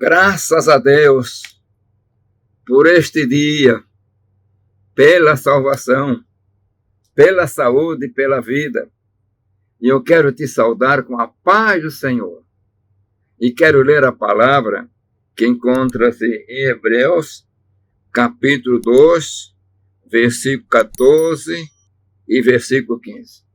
Graças a Deus por este dia, pela salvação, pela saúde e pela vida. E eu quero te saudar com a paz do Senhor. E quero ler a palavra que encontra-se em Hebreus, capítulo 2, versículo 14 e versículo 15.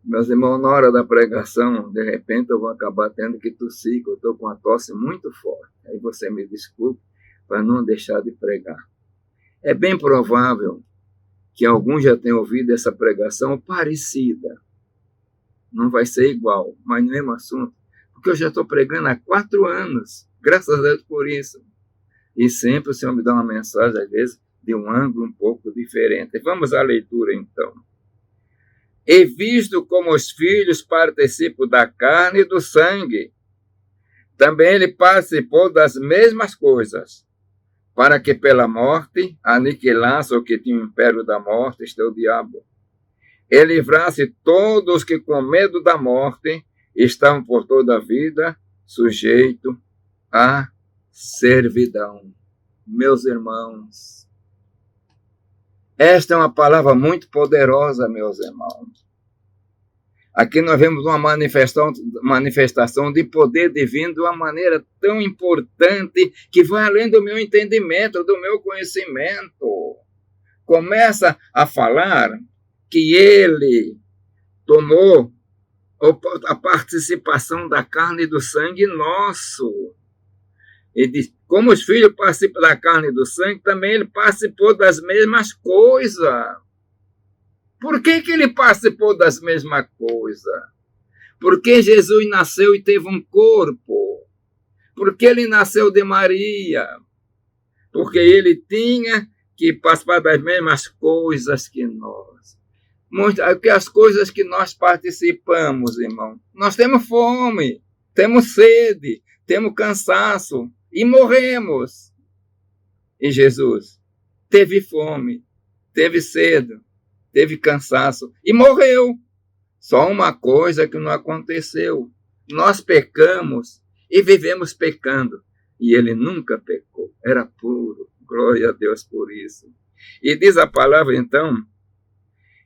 Meus irmãos, na hora da pregação, de repente eu vou acabar tendo que tossir, que eu estou com uma tosse muito forte. Aí você me desculpe para não deixar de pregar. É bem provável que alguns já tenham ouvido essa pregação parecida. Não vai ser igual, mas no mesmo assunto. Porque eu já estou pregando há 4 anos. Graças a Deus por isso. E sempre o Senhor me dá uma mensagem, às vezes, de um ângulo um pouco diferente. Vamos à leitura, então. E visto como os filhos participam da carne e do sangue, também ele participou das mesmas coisas, para que pela morte aniquilasse o que tinha o império da morte, este é o diabo, e livrasse todos que com medo da morte estavam por toda a vida sujeitos à servidão. Meus irmãos, esta é uma palavra muito poderosa, meus irmãos. Aqui nós vemos uma manifestação de poder divino de uma maneira tão importante que vai além do meu entendimento, do meu conhecimento. Começa a falar que ele tomou a participação da carne e do sangue nosso. E diz, como os filhos participam da carne e do sangue, também ele participou das mesmas coisas. Por que ele participou das mesmas coisas? Porque Jesus nasceu e teve um corpo. Porque ele nasceu de Maria. Porque ele tinha que participar das mesmas coisas que nós. Porque as coisas que nós participamos, irmão, nós temos fome, temos sede, temos cansaço e morremos. E Jesus teve fome, teve sede, teve cansaço e morreu. Só uma coisa que não aconteceu. Nós pecamos e vivemos pecando. E ele nunca pecou. Era puro. Glória a Deus por isso. E diz a palavra, então,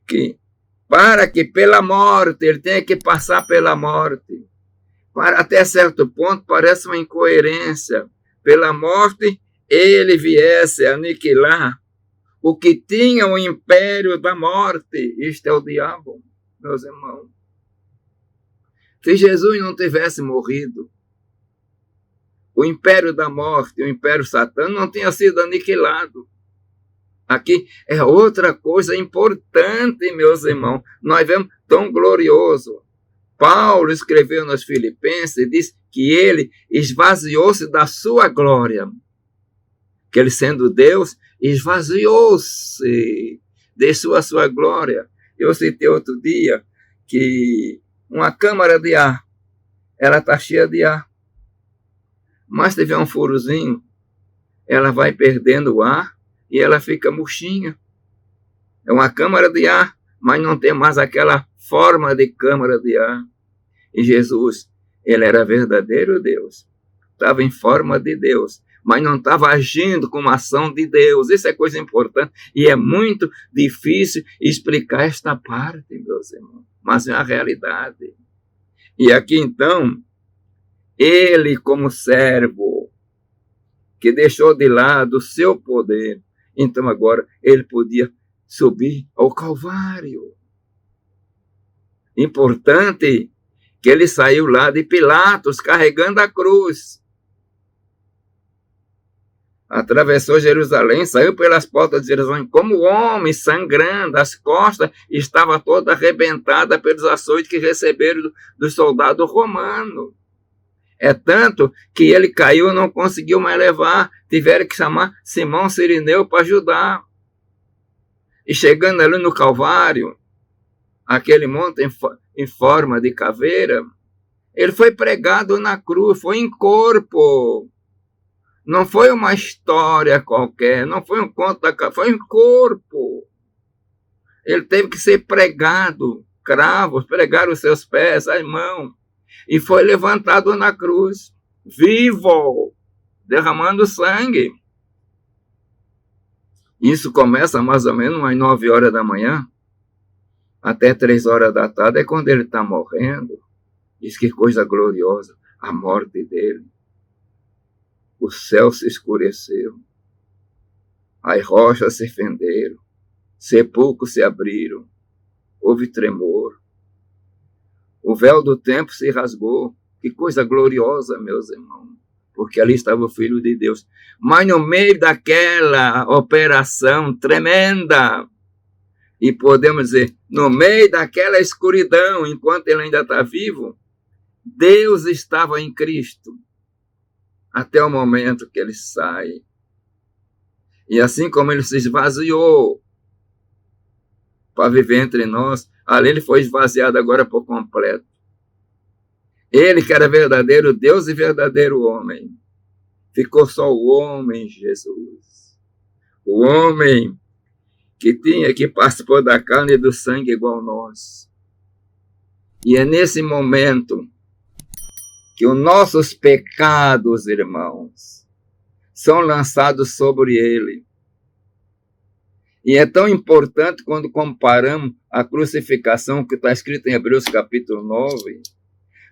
que para que pela morte, ele tenha que passar pela morte. Até certo ponto parece uma incoerência. Pela morte, ele viesse aniquilar o que tinha o império da morte. Isto é o diabo, meus irmãos. Se Jesus não tivesse morrido, o império da morte, o império satânico, não tinha sido aniquilado. Aqui é outra coisa importante, meus irmãos. Nós vemos tão glorioso. Paulo escreveu nos Filipenses e diz que ele esvaziou-se da sua glória. Que ele, sendo Deus, esvaziou-se, deixou a sua glória. Eu citei outro dia que uma câmara de ar, ela está cheia de ar. Mas se tiver um furozinho, ela vai perdendo o ar e ela fica murchinha. É uma câmara de ar, mas não tem mais aquela forma de câmara de ar. E Jesus, ele era verdadeiro Deus. Estava em forma de Deus, mas não estava agindo com uma ação de Deus. Isso é coisa importante. E é muito difícil explicar esta parte, meus irmãos. Mas é a realidade. E aqui, então, ele como servo, que deixou de lado o seu poder, então agora ele podia subir ao Calvário. Importante que ele saiu lá de Pilatos carregando a cruz. Atravessou Jerusalém, saiu pelas portas de Jerusalém como homem, sangrando, as costas estavam toda arrebentada pelos açoites que receberam do soldado romano. É tanto que ele caiu e não conseguiu mais levar, tiveram que chamar Simão Cirineu para ajudar. E chegando ali no Calvário, aquele monte em forma de caveira, ele foi pregado na cruz, foi em corpo. Não foi uma história qualquer, não foi um conto foi em corpo. Ele teve que ser pregado, cravos, pregaram os seus pés, as mãos, e foi levantado na cruz. vivo, derramando sangue. Isso começa mais ou menos às 9 horas da manhã, até 3 horas da tarde, é quando ele está morrendo. Diz que coisa gloriosa, a morte dele. O céu se escureceu, as rochas se fenderam, sepulcros se abriram, houve tremor, o véu do templo se rasgou. Que coisa gloriosa, meus irmãos, porque ali estava o Filho de Deus. Mas no meio daquela operação tremenda, e podemos dizer, no meio daquela escuridão, enquanto ele ainda está vivo, Deus estava em Cristo, até o momento que ele sai. E assim como ele se esvaziou para viver entre nós, ali ele foi esvaziado agora por completo. Ele que era verdadeiro Deus e verdadeiro homem, ficou só o homem Jesus. O homem que participou da carne e do sangue igual nós. E é nesse momento que os nossos pecados, irmãos, são lançados sobre ele. E é tão importante quando comparamos a crucificação que está escrito em Hebreus capítulo 9,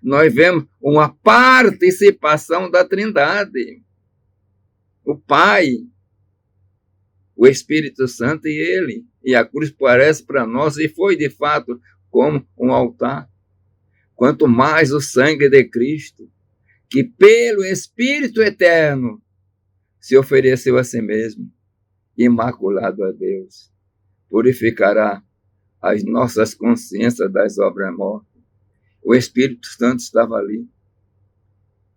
nós vemos uma participação da Trindade. O Pai, o Espírito Santo e ele. E a cruz parece para nós, e foi de fato como um altar. Quanto mais o sangue de Cristo, que pelo Espírito Eterno se ofereceu a si mesmo, imaculado a Deus, purificará as nossas consciências das obras mortas. O Espírito Santo estava ali.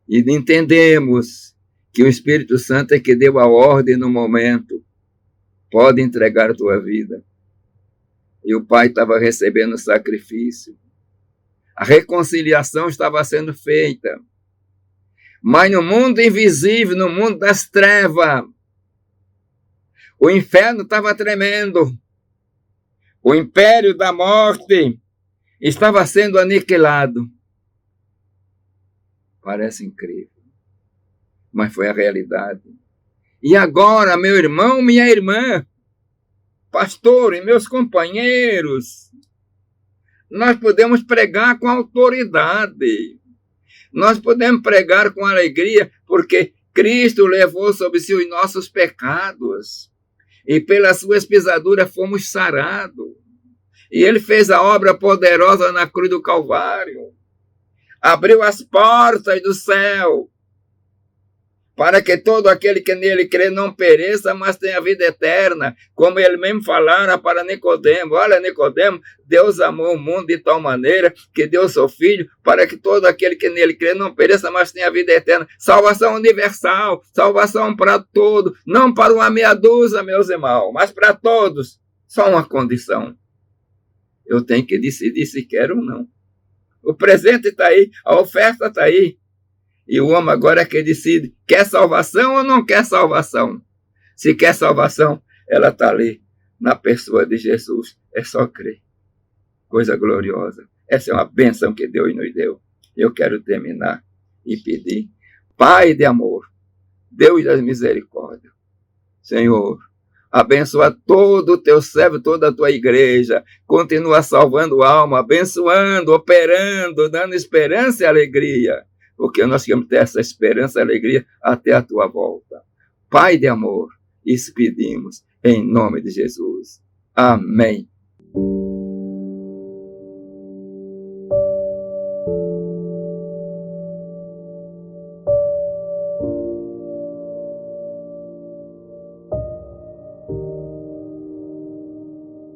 E entendemos que o Espírito Santo é que deu a ordem no momento. Pode entregar a tua vida. E o Pai estava recebendo o sacrifício. A reconciliação estava sendo feita. Mas no mundo invisível, no mundo das trevas, o inferno estava tremendo. O império da morte estava sendo aniquilado. Parece incrível, mas foi a realidade. E agora, meu irmão, minha irmã, pastor e meus companheiros, nós podemos pregar com autoridade. Nós podemos pregar com alegria, porque Cristo levou sobre si os nossos pecados. E pelas suas pisaduras fomos sarados. E ele fez a obra poderosa na cruz do Calvário. Abriu as portas do céu, para que todo aquele que nele crê não pereça, mas tenha vida eterna. Como ele mesmo falara para Nicodemo. Olha, Nicodemo, Deus amou o mundo de tal maneira que deu seu Filho, para que todo aquele que nele crê não pereça, mas tenha vida eterna. Salvação universal, salvação para todos, não para uma meia dúzia, meus irmãos, mas para todos. Só uma condição. Eu tenho que decidir se quero ou não. O presente está aí, a oferta está aí. E o homem agora é que decide, quer salvação ou não quer salvação? Se quer salvação, ela está ali, na pessoa de Jesus. É só crer. Coisa gloriosa. Essa é uma bênção que Deus nos deu. Eu quero terminar e pedir, Pai de amor, Deus das misericórdias, Senhor, abençoa todo o teu servo, toda a tua igreja. Continua salvando alma, abençoando, operando, dando esperança e alegria. Porque nós queremos ter essa esperança e alegria até a tua volta. Pai de amor, isso pedimos em nome de Jesus. Amém.